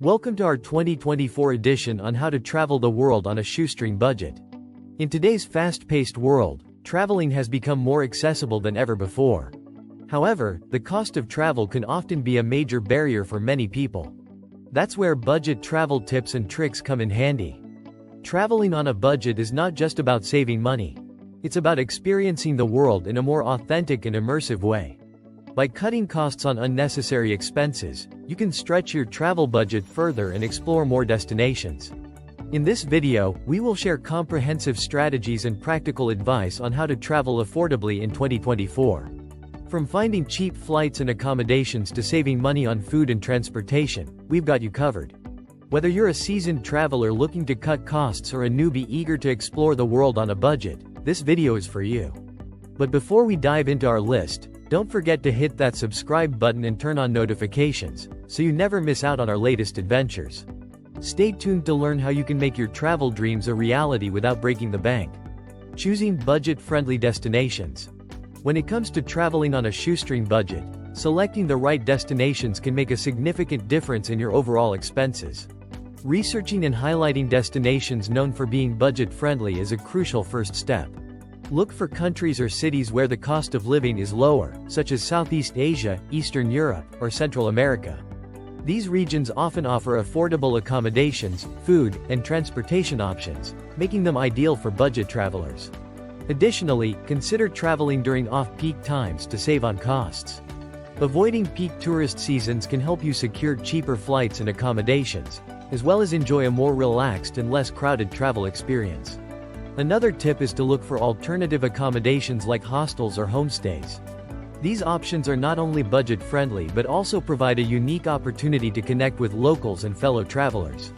Welcome to our 2024 edition on how to travel the world on a shoestring budget. In today's fast-paced world, traveling has become more accessible than ever before. However, the cost of travel can often be a major barrier for many people. That's where budget travel tips and tricks come in handy. Traveling on a budget is not just about saving money. It's about experiencing the world in a more authentic and immersive way. By cutting costs on unnecessary expenses, you can stretch your travel budget further and explore more destinations. In this video, we will share comprehensive strategies and practical advice on how to travel affordably in 2024. From finding cheap flights and accommodations to saving money on food and transportation, we've got you covered. Whether you're a seasoned traveler looking to cut costs or a newbie eager to explore the world on a budget, this video is for you. But before we dive into our list, don't forget to hit that subscribe button and turn on notifications, so you never miss out on our latest adventures. Stay tuned to learn how you can make your travel dreams a reality without breaking the bank. Choosing budget-friendly destinations. When it comes to traveling on a shoestring budget, selecting the right destinations can make a significant difference in your overall expenses. Researching and highlighting destinations known for being budget-friendly is a crucial first step. Look for countries or cities where the cost of living is lower, such as Southeast Asia, Eastern Europe, or Central America. These regions often offer affordable accommodations, food, and transportation options, making them ideal for budget travelers. Additionally, consider traveling during off-peak times to save on costs. Avoiding peak tourist seasons can help you secure cheaper flights and accommodations, as well as enjoy a more relaxed and less crowded travel experience. Another tip is to look for alternative accommodations like hostels or homestays. These options are not only budget-friendly but also provide a unique opportunity to connect with locals and fellow travelers.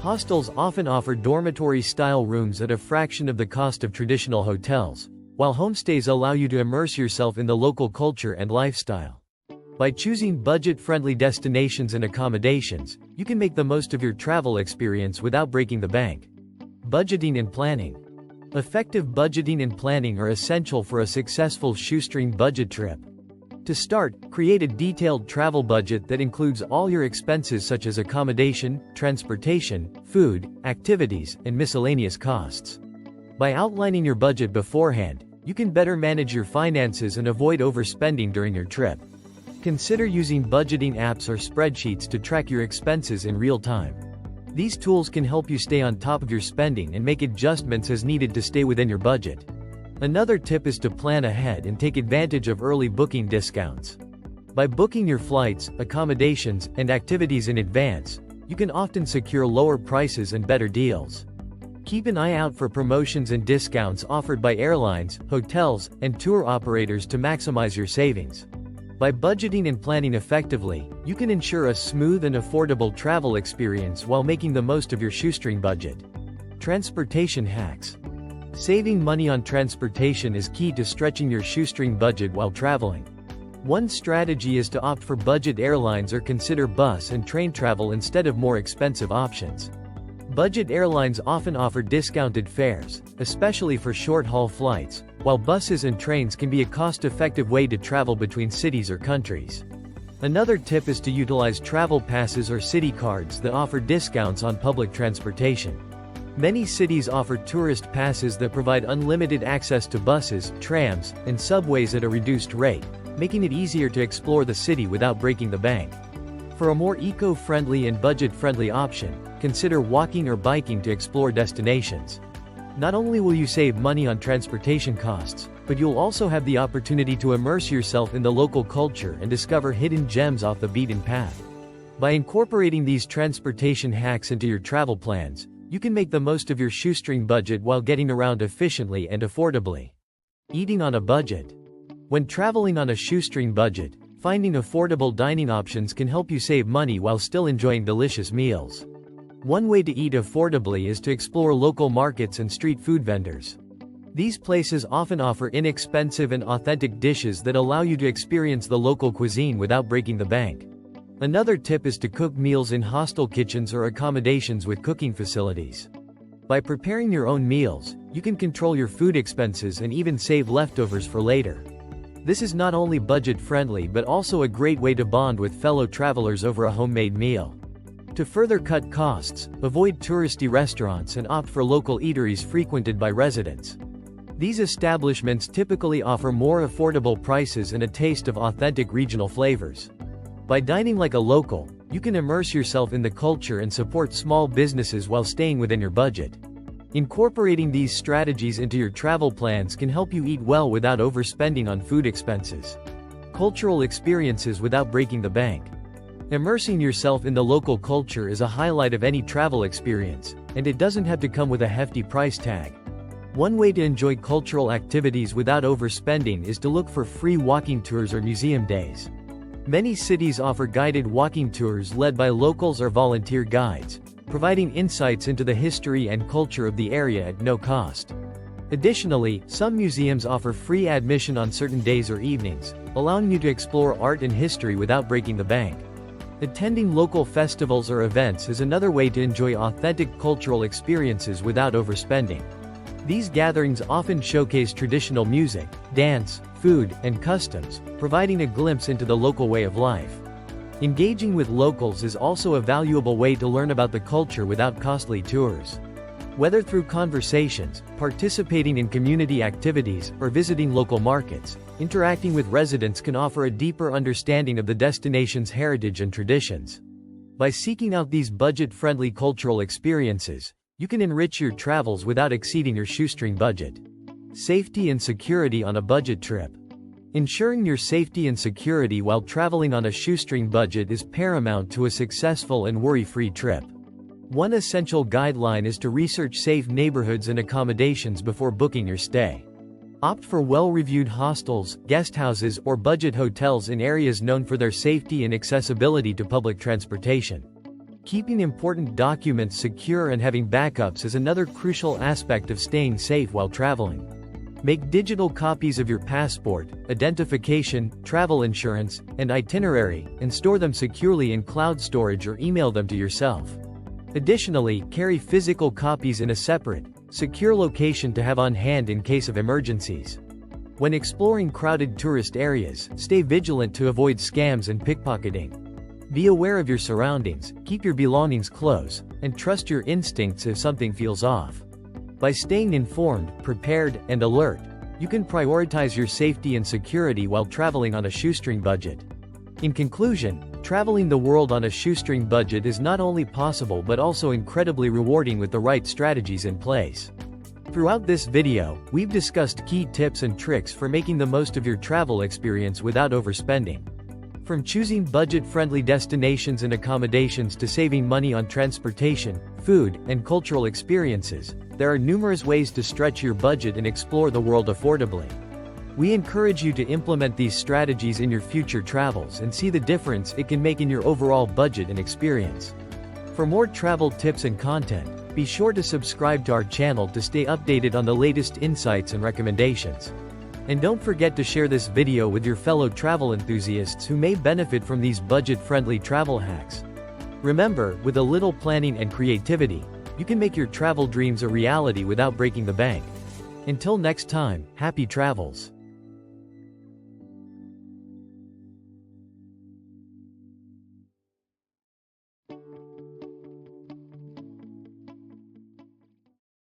Hostels often offer dormitory-style rooms at a fraction of the cost of traditional hotels, while homestays allow you to immerse yourself in the local culture and lifestyle. By choosing budget-friendly destinations and accommodations, you can make the most of your travel experience without breaking the bank. Budgeting and planning. Effective budgeting and planning are essential for a successful shoestring budget trip. To start, create a detailed travel budget that includes all your expenses such as accommodation, transportation, food, activities, and miscellaneous costs. By outlining your budget beforehand, you can better manage your finances and avoid overspending during your trip. Consider using budgeting apps or spreadsheets to track your expenses in real time. These tools can help you stay on top of your spending and make adjustments as needed to stay within your budget. Another tip is to plan ahead and take advantage of early booking discounts. By booking your flights, accommodations, and activities in advance, you can often secure lower prices and better deals. Keep an eye out for promotions and discounts offered by airlines, hotels, and tour operators to maximize your savings. By budgeting and planning effectively, you can ensure a smooth and affordable travel experience while making the most of your shoestring budget. Transportation hacks. Saving money on transportation is key to stretching your shoestring budget while traveling. One strategy is to opt for budget airlines or consider bus and train travel instead of more expensive options. Budget airlines often offer discounted fares, especially for short-haul flights, while buses and trains can be a cost-effective way to travel between cities or countries. Another tip is to utilize travel passes or city cards that offer discounts on public transportation. Many cities offer tourist passes that provide unlimited access to buses, trams, and subways at a reduced rate, making it easier to explore the city without breaking the bank. For a more eco-friendly and budget-friendly option, consider walking or biking to explore destinations. Not only will you save money on transportation costs, but you'll also have the opportunity to immerse yourself in the local culture and discover hidden gems off the beaten path. By incorporating these transportation hacks into your travel plans, you can make the most of your shoestring budget while getting around efficiently and affordably. Eating on a budget. When traveling on a shoestring budget, finding affordable dining options can help you save money while still enjoying delicious meals. One way to eat affordably is to explore local markets and street food vendors. These places often offer inexpensive and authentic dishes that allow you to experience the local cuisine without breaking the bank. Another tip is to cook meals in hostel kitchens or accommodations with cooking facilities. By preparing your own meals, you can control your food expenses and even save leftovers for later. This is not only budget-friendly but also a great way to bond with fellow travelers over a homemade meal. To further cut costs, avoid touristy restaurants and opt for local eateries frequented by residents. These establishments typically offer more affordable prices and a taste of authentic regional flavors. By dining like a local, you can immerse yourself in the culture and support small businesses while staying within your budget. Incorporating these strategies into your travel plans can help you eat well without overspending on food expenses. Cultural experiences without breaking the bank. Immersing yourself in the local culture is a highlight of any travel experience, and it doesn't have to come with a hefty price tag. One way to enjoy cultural activities without overspending is to look for free walking tours or museum days. Many cities offer guided walking tours led by locals or volunteer guides, providing insights into the history and culture of the area at no cost. Additionally, some museums offer free admission on certain days or evenings, allowing you to explore art and history without breaking the bank. Attending local festivals or events is another way to enjoy authentic cultural experiences without overspending. These gatherings often showcase traditional music, dance, food, and customs, providing a glimpse into the local way of life. Engaging with locals is also a valuable way to learn about the culture without costly tours. Whether through conversations, participating in community activities, or visiting local markets, interacting with residents can offer a deeper understanding of the destination's heritage and traditions. By seeking out these budget-friendly cultural experiences, you can enrich your travels without exceeding your shoestring budget. Safety and security on a budget trip. Ensuring your safety and security while traveling on a shoestring budget is paramount to a successful and worry-free trip. One essential guideline is to research safe neighborhoods and accommodations before booking your stay. Opt for well-reviewed hostels, guest houses, or budget hotels in areas known for their safety and accessibility to public transportation. Keeping important documents secure and having backups is another crucial aspect of staying safe while traveling. Make digital copies of your passport, identification, travel insurance, and itinerary, and store them securely in cloud storage or email them to yourself. Additionally, carry physical copies in a separate, secure location to have on hand in case of emergencies. When exploring crowded tourist areas, stay vigilant to avoid scams and pickpocketing. Be aware of your surroundings, keep your belongings close, and trust your instincts if something feels off. By staying informed, prepared, and alert, you can prioritize your safety and security while traveling on a shoestring budget. In conclusion, traveling the world on a shoestring budget is not only possible but also incredibly rewarding with the right strategies in place. Throughout this video, we've discussed key tips and tricks for making the most of your travel experience without overspending. From choosing budget-friendly destinations and accommodations to saving money on transportation, food, and cultural experiences, there are numerous ways to stretch your budget and explore the world affordably. We encourage you to implement these strategies in your future travels and see the difference it can make in your overall budget and experience. For more travel tips and content, be sure to subscribe to our channel to stay updated on the latest insights and recommendations. And don't forget to share this video with your fellow travel enthusiasts who may benefit from these budget-friendly travel hacks. Remember, with a little planning and creativity, you can make your travel dreams a reality without breaking the bank. Until next time, happy travels.